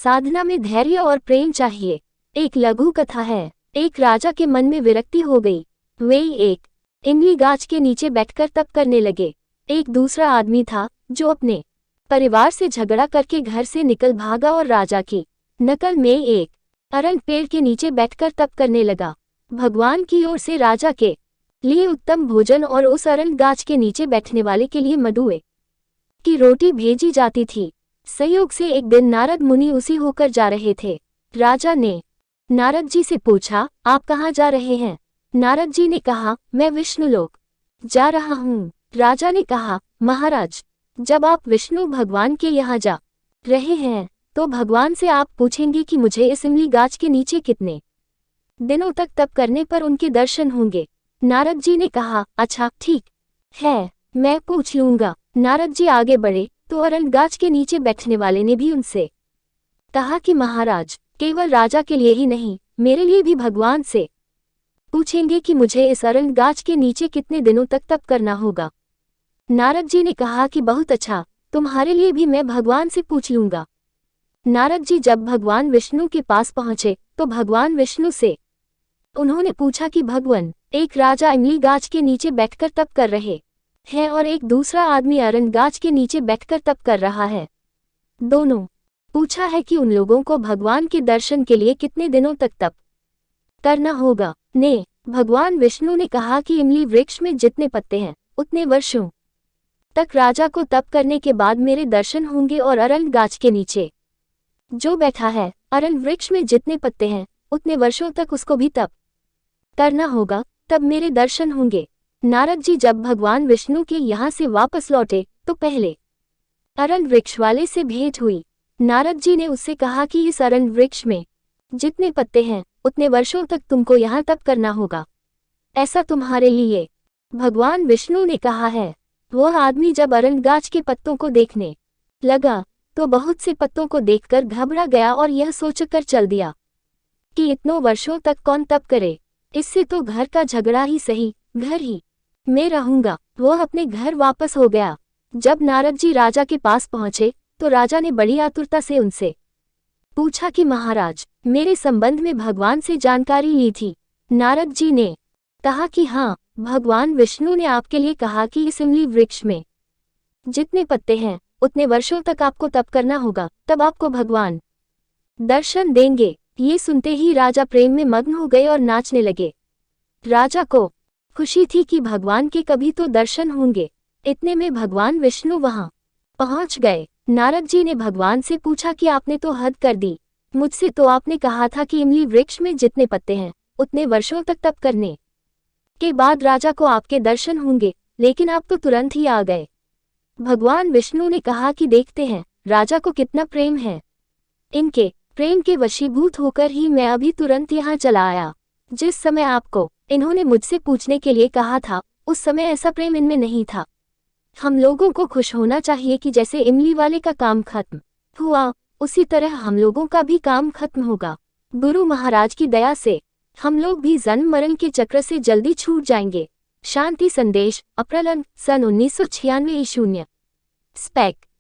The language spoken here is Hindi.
साधना में धैर्य और प्रेम चाहिए। एक लघु कथा है। एक राजा के मन में विरक्ति हो गई। वे एक इमली गाछ के नीचे बैठकर तप करने लगे। एक दूसरा आदमी था जो अपने परिवार से झगड़ा करके घर से निकल भागा और राजा की नकल में एक अरंग पेड़ के नीचे बैठकर तप करने लगा। भगवान की ओर से राजा के लिए उत्तम भोजन और उस अरंग गाछ के नीचे बैठने वाले के लिए मडुए की रोटी भेजी जाती थी। संयोग से एक दिन नारद मुनि उसी होकर जा रहे थे। राजा ने नारद जी से पूछा, आप कहाँ जा रहे हैं? नारद जी ने कहा, मैं विष्णुलोक जा रहा हूँ। राजा ने कहा, महाराज, जब आप विष्णु भगवान के यहाँ जा रहे हैं तो भगवान से आप पूछेंगे कि मुझे इस इमली गाछ के नीचे कितने दिनों तक तप करने पर उनके दर्शन होंगे। नारद जी ने कहा, अच्छा ठीक है, मैं पूछ लूंगा। नारद जी आगे बढ़े तो अरंग गाछ के नीचे बैठने वाले ने भी उनसे कहा कि महाराज, केवल राजा के लिए ही नहीं, मेरे लिए भी भगवान से पूछेंगे कि मुझे इस अरंग गाछ के नीचे कितने दिनों तक तप करना होगा। नारद जी ने कहा कि बहुत अच्छा, तुम्हारे लिए भी मैं भगवान से पूछ लूंगा। नारद जी जब भगवान विष्णु के पास पहुंचे तो भगवान विष्णु से उन्होंने पूछा कि भगवान, एक राजा इमली गाछ के नीचे बैठकर तप कर रहे हैं और एक दूसरा आदमी अरंग गाछ के नीचे बैठकर तप कर रहा है। दोनों पूछा है कि उन लोगों को भगवान के दर्शन के लिए कितने दिनों तक तप करना होगा। ने भगवान विष्णु ने कहा कि इमली वृक्ष में जितने पत्ते हैं उतने वर्षों तक राजा को तप करने के बाद मेरे दर्शन होंगे और अरंग गाछ के नीचे जो बैठा है अरंग वृक्ष में जितने पत्ते हैं उतने वर्षों तक उसको भी तप करना होगा, तब मेरे दर्शन होंगे। नारद जी जब भगवान विष्णु के यहाँ से वापस लौटे तो पहले अरंग वृक्ष वाले से भेंट हुई। नारद जी ने उससे कहा कि इस अरंग वृक्ष में जितने पत्ते हैं उतने वर्षों तक तुमको यहाँ तप करना होगा, ऐसा तुम्हारे लिए भगवान विष्णु ने कहा है। वह आदमी जब अरंग गाछ के पत्तों को देखने लगा तो बहुत से पत्तों को देखकर घबरा गया और यह सोचकर चल दिया कि इतनों वर्षों तक कौन तप करे, इससे तो घर का झगड़ा ही सही, घर ही मैं रहूंगा। वह अपने घर वापस हो गया। जब नारद जी राजा के पास पहुंचे तो राजा ने बड़ी आतुरता से उनसे पूछा कि महाराज, मेरे संबंध में भगवान से जानकारी ली थी? नारद जी ने कहा कि हाँ, भगवान विष्णु ने आपके लिए कहा कि इस इमली वृक्ष में जितने पत्ते हैं उतने वर्षों तक आपको तप करना होगा, तब आपको भगवान दर्शन देंगे। ये सुनते ही राजा प्रेम में मग्न हो गए और नाचने लगे। राजा को खुशी थी कि भगवान के कभी तो दर्शन होंगे। इतने में भगवान विष्णु वहां पहुंच गए। नारद जी ने भगवान से पूछा कि आपने तो हद कर दी, मुझसे तो आपने कहा था कि इमली वृक्ष में जितने पत्ते हैं उतने वर्षों तक तप करने के बाद राजा को आपके दर्शन होंगे, लेकिन आप तो तुरंत ही आ गए। भगवान विष्णु ने कहा कि देखते हैं राजा को कितना प्रेम है। इनके प्रेम के वशीभूत होकर ही मैं अभी तुरंत यहाँ चला आया। जिस समय आपको इन्होंने मुझसे पूछने के लिए कहा था उस समय ऐसा प्रेम इनमें नहीं था। हम लोगों को खुश होना चाहिए कि जैसे इमली वाले का काम खत्म हुआ उसी तरह हम लोगों का भी काम खत्म होगा। गुरु महाराज की दया से हम लोग भी जन्म मरण के चक्र से जल्दी छूट जाएंगे। शांति संदेश, अप्रैल सन 1996 शून्य स्पेक।